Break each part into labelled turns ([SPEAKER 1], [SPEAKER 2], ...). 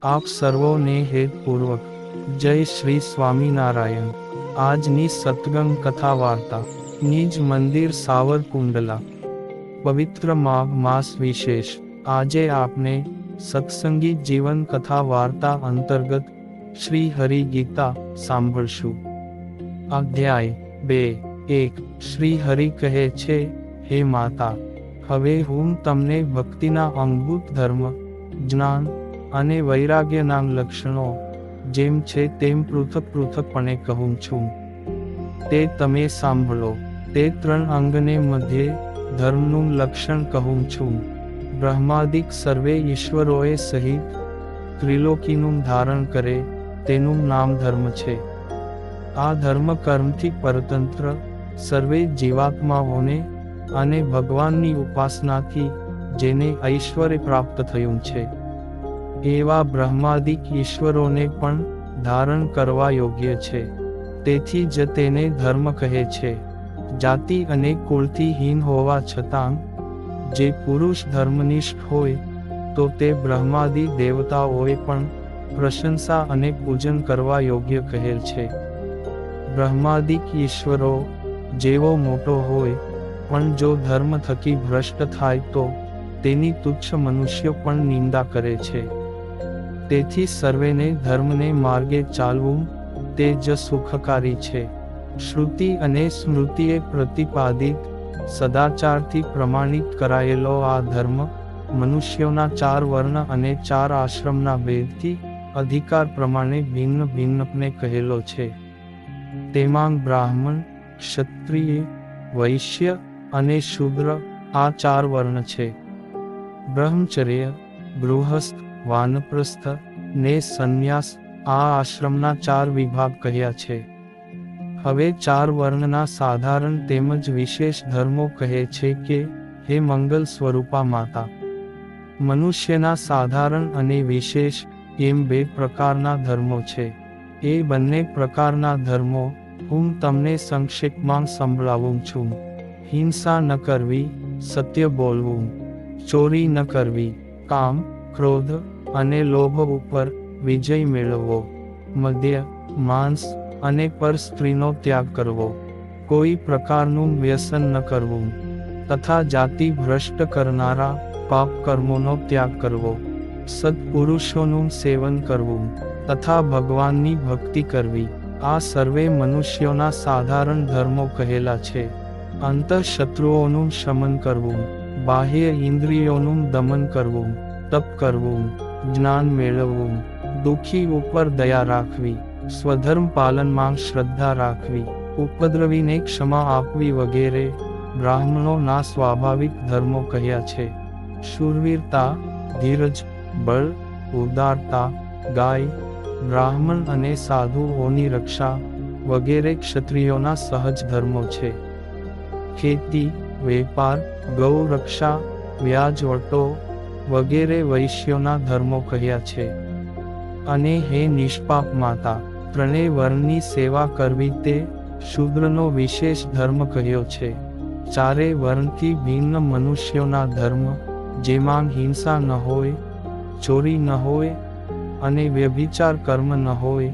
[SPEAKER 1] આપ સર્વોને હેતપૂર્વક જય શ્રી સ્વામિનારાયણ। આજની સત્સંગ કથા વાર્તા નિજ મંદિર સાવરકુંડલા પવિત્ર માઘ માસ વિશેષ। આજે આપને સત્સંગી જીવન કથા વાર્તા અંતર્ગત શ્રી હરિ ગીતા સાંભળશું। અધ્યાય 2:1 શ્રી હરિ કહે છે, હે માતા, હવે હું તમને ભક્તિના અંગભૂત ધર્મ, જ્ઞાન અને વૈરાગ્યના લક્ષણો જેમ છે તેમ પૃથક-પૃથકપણે કહું છું, તે તમે સાંભળો। તે 3 અંગને મધ્યે ધર્મનું લક્ષણ કહું છું। બ્રહ્માદિક સર્વે ઈશ્વરોએ સહિત ત્રિલોકીનું ધારણ કરે તેનું નામ ધર્મ છે। આ ધર્મ કર્મથી પરતંત્ર સર્વે જીવાત્માઓને અને ભગવાનની ઉપાસનાથી જેને ઐશ્વર્ય પ્રાપ્ત થયું છે એવા બ્રહ્માદિક ઈશ્વરોને પણ ધારણ કરવા યોગ્ય છે। તેથી જ તેને ધર્મ કહે છે। જાતિ અને કુળથી હીન હોવા છતાં જે પુરુષ ધર્મનિષ્ઠ હોય તો તે બ્રહ્માદિ દેવતાઓએ પણ પ્રશંસા અને પૂજન કરવા યોગ્ય કહેલ છે। બ્રહ્માદિક ઈશ્વરો જેવો મોટો હોય પણ જો ધર્મ થકી ભ્રષ્ટ થાય તો તેની તુચ્છ મનુષ્યો પણ નિંદા કરે છે। તેથી સર્વેને ધર્મને માર્ગે ચાલવું તે જ સુખકારી છે। શ્રુતિ અને સ્મૃતિએ પ્રતિપાદિત સદાચારથી પ્રમાણિત કરાયેલો આ ધર્મ મનુષ્યોના 4 વર્ણ અને 4 આશ્રમના ભેદથી અધિકાર પ્રમાણે ભિન્ન ભિન્નપણે કહેલો છે। તેમાં બ્રાહ્મણ, ક્ષત્રિય, વૈશ્ય અને શૂદ્ર આ 4 વર્ણ છે। બ્રહ્મચર્ય, ગૃહસ્થ, વાનપ્રસ્થ ને સંન્યાસ આ આશ્રમના 4 વિભાગ કહ્યા છે। હવે 4 વર્ણના સાધારણ તેમજ વિશેષ ધર્મો કહે છે કે, હે મંગલ સ્વરૂપા માતા, મનુષ્યના સાધારણ અને વિશેષ એમ 2 પ્રકારના ધર્મો છે। એ બંને પ્રકારના ધર્મો હું તમને સંક્ષેપમાં સંભળાવું છું। હિંસા ન કરવી, સત્ય બોલવું, ચોરી ન કરવી, કામ, ક્રોધ અને લોભ ઉપર વિજય મેળવવો, મદ્ય, માંસ અને પર સ્ત્રીનો ત્યાગ કરવો, કોઈ પ્રકારનું વ્યસન ન કરવું, તથા જાતિ ભ્રષ્ટ કરનારા પાપ કર્મોનો ત્યાગ કરવો, સત્પુરુષોનું સેવન કરવું તથા ભગવાનની ભક્તિ કરવી, આ સર્વે મનુષ્યોના સાધારણ ધર્મો કહેલા છે। અંતઃશત્રુઓનું શમન કરવું, બાહ્ય ઇન્દ્રિયોનું દમન કરવું, તપ કરવું, જ્ઞાન મેળવવું, દુઃખી ઉપર દયા રાખવી, સ્વધર્મ પાલનમાં શ્રદ્ધા રાખવી, ઉપદ્રવીને ક્ષમા આપવી વગેરે બ્રાહ્મણોના સ્વાભાવિક ધર્મો કહ્યા છે। શૂરવીરતા, ધીરજ, બળ, ઉદારતા, ગાય, બ્રાહ્મણ અને સાધુઓની રક્ષા વગેરે ક્ષત્રિયોના સહજ ધર્મો છે। ખેતી, વેપાર, ગૌ રક્ષા, વ્યાજવટો વગેરે વૈશ્યોના ધર્મો કહ્યા છે। અને હે નિષ્પાપ માતા, 3 વર્ણની સેવા કરવી તે શૂદ્રનો વિશેષ ધર્મ કહ્યો છે। 4 વર્ણથી ભિન્ન મનુષ્યોના ધર્મ, જેમાં હિંસા ન હોય, ચોરી ન હોય અને વ્યભિચાર કર્મ ન હોય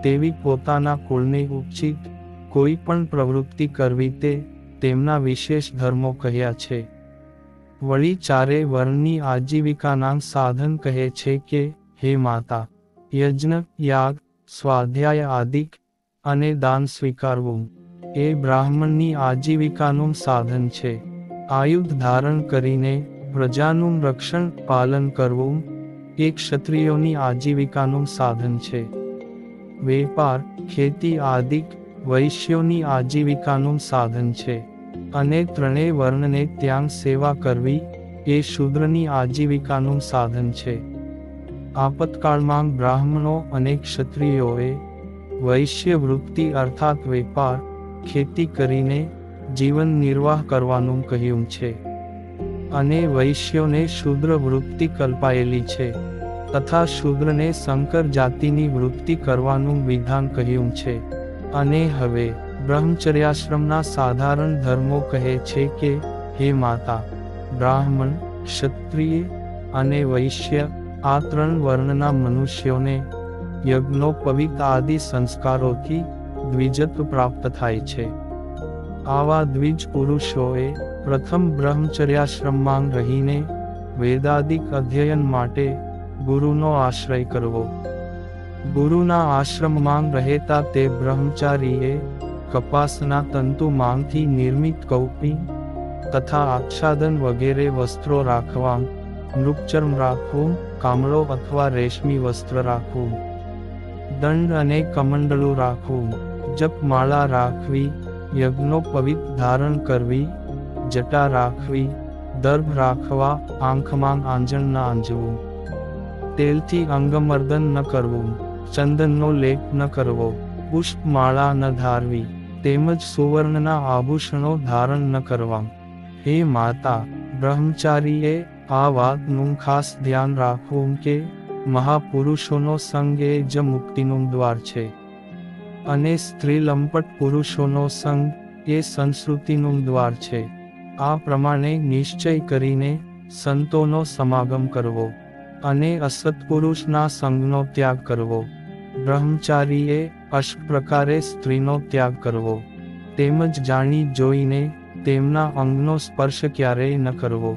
[SPEAKER 1] તેવી પોતાના કુળને ઉપચિત કોઈ પણ પ્રવૃત્તિ કરવી તે તેમના વિશેષ ધર્મો કહ્યા છે। વળી 4 વર્ણની આજીવિકાના સાધન કહે છે કે, હે માતા, યજ્ઞ, યાગ, સ્વાધ્યાય આદિક અને દાન સ્વીકારવું એ બ્રાહ્મણની આજીવિકાનું સાધન છે। આયુધ ધારણ કરીને પ્રજાનું રક્ષણ પાલન કરવું એ ક્ષત્રિયોની આજીવિકાનું સાધન છે। વેપાર, ખેતી આદિક વૈશ્યોની આજીવિકાનું સાધન છે। અને 3 વર્ણને ત્યાં સેવા કરવી એ શૂદ્રની આજીવિકાનું સાધન છે। આપતકાળમાં બ્રાહ્મણો અને ક્ષત્રિયોએ વૈશ્ય વૃત્તિ અર્થાત વેપાર, ખેતી કરીને જીવન નિર્વાહ કરવાનું કહ્યું છે। અને વૈશ્યોને શૂદ્ર વૃત્તિ કલ્પાયેલી છે તથા શૂદ્રને સંકર જાતિની વૃત્તિ કરવાનું વિધાન કહ્યું છે। અને હવે બ્રહ્મચર્યાશ્રમના સાધારણ ધર્મો કહે છે કે, હે માતા, બ્રાહ્મણ, ક્ષત્રિય અને વૈશ્ય આ 3 વર્ણના મનુષ્યોને યજ્ઞોપવિત આદિ સંસ્કારોથી દ્વિજત્વ પ્રાપ્ત થાય છે. આવા દ્વિજ પુરુષોએ પ્રથમ બ્રહ્મચર્યાશ્રમમાં રહીને વેદાદિક અધ્યયન માટે ગુરુનો આશ્રય કરવો. ગુરુના આશ્રમમાં રહેતા તે બ્રહ્મચારીએ કપાસના તંતુમાંથી નિર્મિત કૌપી તથા આચ્છાદન વગેરે વસ્ત્રો રાખવા, મૃગચર્મ રાખવું, કામળો અથવા રેશમી વસ્ત્ર રાખવું, દંડ અને કમંડલું રાખવું, જપમાળા રાખવી, યજ્ઞોપવિત ધારણ કરવી, જટા રાખવી, દર્ભ રાખવા, આંખમાં આંજણ ન આંજવું, તેલથી અંગમર્દન ન કરવું, ચંદનનો લેપ ન કરવો, પુષ્પમાળા ન ધારવી, તેમજ સુવર્ણના આભૂષણો ધારણ ન કરવા. હે માતા, બ્રહ્મચારીએ આ વાતનું ખાસ ધ્યાન રાખવું કે મહાપુરુષોનો સંગ એ જ મુક્તિનું દ્વાર છે અને સ્ત્રી લંપટ પુરુષોનો સંગ એ સંસ્કૃતિનું દ્વાર છે. આ પ્રમાણે નિશ્ચય કરીને સંતોનો સમાગમ કરવો અને અસત્પુરુષના સંગનો ત્યાગ કરવો. બ્રહ્મચારીએ અષ્ટ પ્રકારે સ્ત્રીનો ત્યાગ કરવો, તેમજ જાણી જોઈને તેમના અંગનો સ્પર્શ ક્યારેય ન કરવો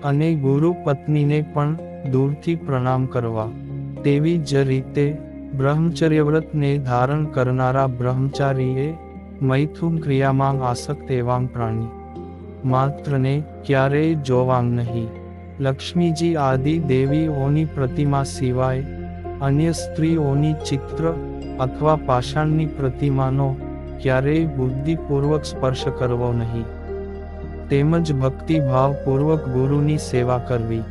[SPEAKER 1] અને ગુરુ પત્નીને પણ દૂરથી પ્રણામ કરવા. તેવી જ રીતે બ્રહ્મચર્યવ્રતને ધારણ કરનારા બ્રહ્મચારીએ મૈથુન ક્રિયામાં આસક્ત એવાં પ્રાણી માત્રને ક્યારેય જોવાં નહીં. લક્ષ્મીજી આદિ દેવીઓની પ્રતિમા સિવાય અન્ય સ્ત્રીઓની ચિત્ર અથવા પાષાણની પ્રતિમાનો ક્યારેય બુદ્ધિપૂર્વક સ્પર્શ કરવો નહીં. તેમજ ભક્તિભાવપૂર્વક ગુરુની સેવા કરવી,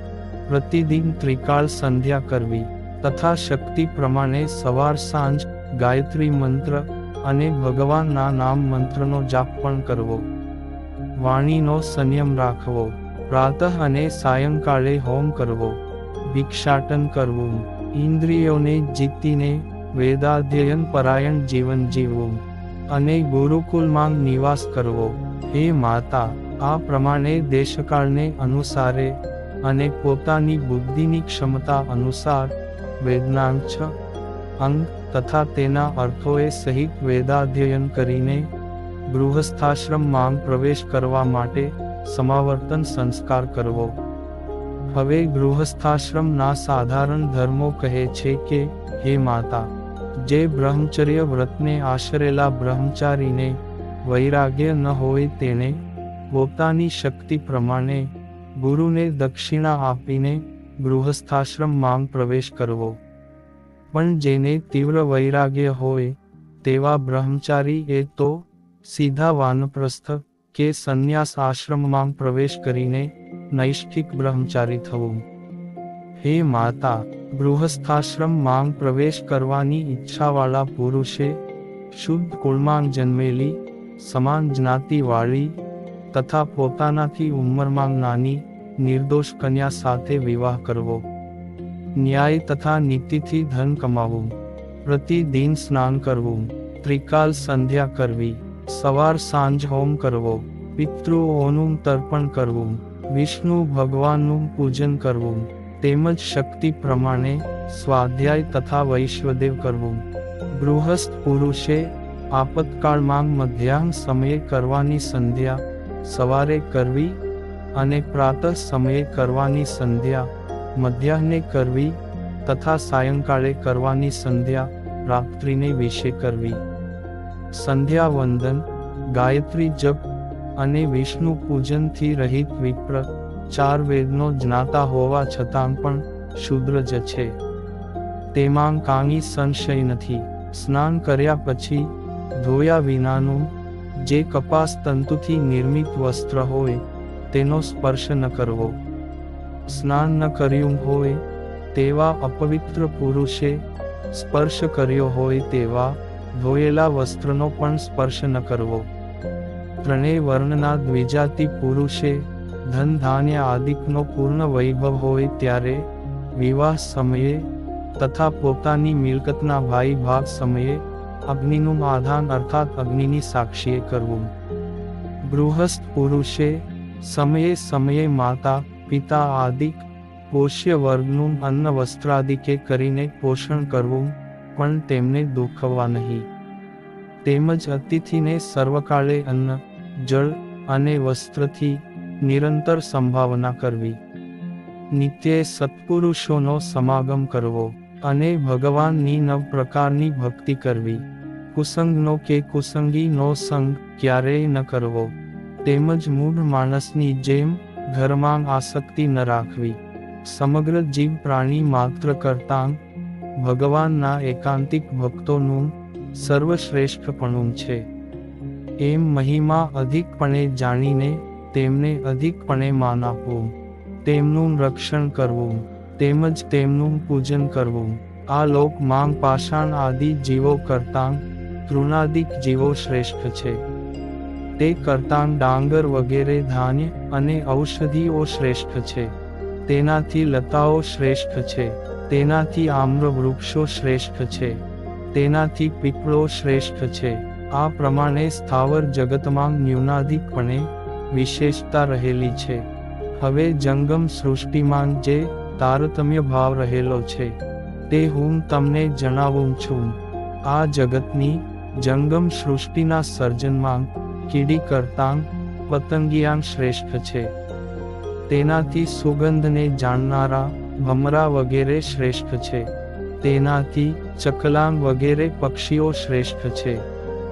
[SPEAKER 1] પ્રતિદિન ત્રિકાળ સંધ્યા કરવી તથા શક્તિ પ્રમાણે સવાર સાંજ ગાયત્રી મંત્ર અને ભગવાનના નામ મંત્રનો જાપ પણ કરવો. વાણીનો સંયમ રાખવો, પ્રાતઃ અને સાયંકાળે હોમ કરવો, ભિક્ષાટન કરવું, ઇન્દ્રિયોને જીતીને વેદાધ્યયન પરાયણ જીવન જીવવું અને ગુરુકુલમાં નિવાસ કરવો. હે માતા, આ પ્રમાણે દેશકાળને અનુસારે અને પોતાની બુદ્ધિની ક્ષમતા અનુસાર વેદનાંગ 6 અંગ તથા તેના અર્થોએ સહિત વેદાધ્યયન કરીને ગૃહસ્થાશ્રમમાં પ્રવેશ કરવા માટે સમાવર્તન સંસ્કાર કરવો. હવે ગૃહસ્થાશ્રમના સાધારણ ધર્મો કહે છે કે હે માતા, જે બ્રહ્મચર્ય વ્રતને આશરેલા બ્રહ્મચારીને વૈરાગ્ય ન હોય તેણે પોતાની શક્તિ પ્રમાણે ગુરુને દક્ષિણા આપીને ગૃહસ્થાશ્રમમાં પ્રવેશ કરવો. પણ જેને તીવ્ર વૈરાગ્ય હોય તેવા બ્રહ્મચારી એ તો સીધા વાનપ્રસ્થ કે સંન્યાસ આશ્રમમાં પ્રવેશ કરીને નૈષ્ઠિક બ્રહ્મચારી થવું. હે માતા, ગૃહસ્થાશ્રમમાં પ્રવેશ કરવાની ઈચ્છાવાળા પુરુષે શુદ્ધ કુળમાં જન્મેલી, સમાન જ્ઞાતિવાળી તથા પોતાનાથી ઉંમરમાં નાની નિર્દોષ કન્યા સાથે વિવાહ કરવો. ન્યાય તથા નીતિથી ધન કમાવવું, પ્રતિદિન સ્નાન કરવું, ત્રિકાલ સંધ્યા કરવી, સવાર સાંજ હોમ કરવો, પિતૃઓનું તર્પણ કરવું, વિષ્ણુ ભગવાનનું પૂજન કરવું, તેમજ શક્તિ પ્રમાણે સ્વાધ્યાય તથા વૈશ્વદેવ કરવું. ગૃહસ્થ પુરુષે આપતકાળમાં મધ્યાહ્ન સમયે કરવાની સંધ્યા સવારે કરવી અને પ્રાતઃ સમયે કરવાની સંધ્યા મધ્યાહ્ને કરવી તથા સાયંકાળે કરવાની સંધ્યા રાત્રિને વિશે કરવી. સંધ્યા વંદન, ગાયત્રી જપ અને વિષ્ણુ પૂજનથી રહિત વિપ્ર 4 વેદનો જ્ઞાતા હોવા છતાં પણ શૂદ્ર જ છે, તેમાં કાંઈ સંશય નથી. સ્નાન કર્યા પછી ધોયા વિનાનું જે કપાસ તંતુથી નિર્મિત વસ્ત્ર હોય તેનો સ્પર્શ ન કરવો. સ્નાન ન કર્યું હોય તેવા અપવિત્ર પુરુષે સ્પર્શ કર્યો હોય તેવા ધોયેલા વસ્ત્રનો પણ સ્પર્શ ન કરવો. ત્રણેય વર્ણના દ્વિજાતિ પુરુષે ધન ધાન્ય આદિકનો પૂર્ણ વૈભવ હોય ત્યારે વિવાહ સમયે તથા પોતાની મિલકતના ભાઈ ભાગ સમયે અગ્નિનું આધાન અર્થાત અગ્નિની સાક્ષીએ કરવું. ગૃહસ્થ પુરુષે સમયે સમયે માતા પિતા આદિક પોષ્ય વર્ગનું અન્ન વસ્ત્રાદિકે કરીને પોષણ કરવું, પણ તેમને દુખવા નહીં. તેમજ અતિથિને સર્વકાળે અન્ન, જળ અને વસ્ત્રથી નિરંતર સંભાવના કરવી. નિત્યે સત્પુરુષોનો સમાગમ કરવો અને ભગવાનની નવ પ્રકારની ભક્તિ કરવી. કુસંગનો કે કુસંગીનો સંગ ક્યારેય ન કરવો. તેમજ મૂઢ માણસની જેમ ઘરમાં આસક્તિ ન રાખવી. સમગ્ર જીવ પ્રાણી માત્ર કરતાં ભગવાનના એકાંતિક ભક્તોનું સર્વશ્રેષ્ઠપણું છે. એમ મહિમા અધિકપણે જાણીને તેમને અધિકપણે માન આપવું, તેમનું રક્ષણ કરવું, તેમજ તેમનું પૂજન કરવું. આ લોકમાં પાષાણ આદિ જીવો કરતાં તૃણાદિક જીવો શ્રેષ્ઠ છે. તે કરતાં ડાંગર વગેરે ધાન્ય અને ઔષધિઓ શ્રેષ્ઠ છે. તેનાથી લતાઓ શ્રેષ્ઠ છે. તેનાથી આમ્ર વૃક્ષો શ્રેષ્ઠ છે. તેનાથી પીપળો શ્રેષ્ઠ છે. આ પ્રમાણે સ્થાવર જગતમાં ન્યૂનાધિકપણે વિશેષતા રહેલી છે. હવે જંગમ સૃષ્ટિમાં જે તારતમ્ય ભાવ રહેલો છે તે હું તમને જણાવું છું. આ જગતની જંગમ સૃષ્ટિના સર્જનમાં કીડી કરતાં પતંગિયાન શ્રેષ્ઠ છે. તેનાથી સુગંધને જાણનારા ભમરા વગેરે શ્રેષ્ઠ છે. તેનાથી ચકલાંગ વગેરે પક્ષીઓ શ્રેષ્ઠ છે.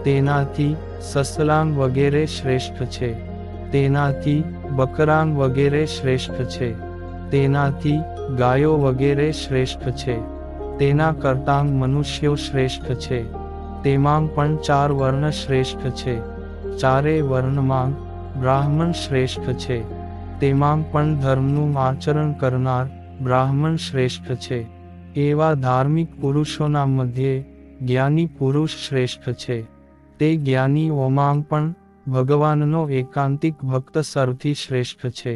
[SPEAKER 1] તેનાથી સસલાંગ વગેરે શ્રેષ્ઠ છે. તેનાથી બકરાંગ વગેરે શ્રેષ્ઠ છે. તેનાથી ગાયો વગેરે શ્રેષ્ઠ છે. તેના કરતાં મનુષ્યો શ્રેષ્ઠ છે. તેમાં પણ 4 વર્ણ શ્રેષ્ઠ છે. ચારે વર્ણમાં બ્રાહ્મણ શ્રેષ્ઠ છે. તેમાં પણ ધર્મનું આચરણ કરનાર બ્રાહ્મણ શ્રેષ્ઠ છે. એવા ધાર્મિક પુરુષોના મધ્યે જ્ઞાની પુરુષ શ્રેષ્ઠ છે. તે જ્ઞાનીઓમાં પણ ભગવાનનો એકાંતિક ભક્ત સૌથી શ્રેષ્ઠ છે.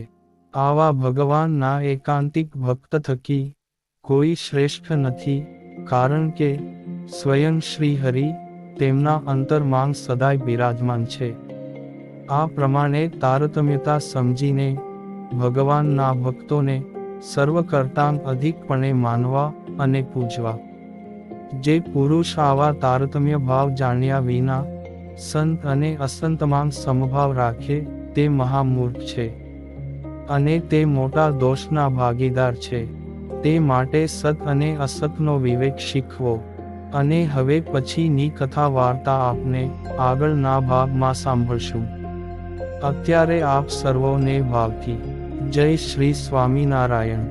[SPEAKER 1] આવા ભગવાનના એકાંતિક ભક્ત થકી કોઈ શ્રેષ્ઠ નથી, કારણ કે સ્વયં શ્રી હરિ તેમના અંતરમાં સદાય બિરાજમાન છે. આ પ્રમાણે તારતમ્યતા સમજીને ભગવાનના ભક્તોને સર્વ કરતાં અધિકપણે માનવા અને પૂજવા. જે પુરુષ આવા તારતમ્ય ભાવ જાણ્યા વિના સંત અને અસંતમાં સમભાવ રાખે તે મહામૂર્ખ છે અને તે મોટા દોષના ભાગીદાર છે. તે માટે સત અને અસતનો વિવેક શીખવો. અને હવે પછીની કથા વાર્તા આપને આગળના ભાગમાં સાંભળશું. અત્યારે આપ સર્વોને ભાવથી જય શ્રી સ્વામિનારાયણ.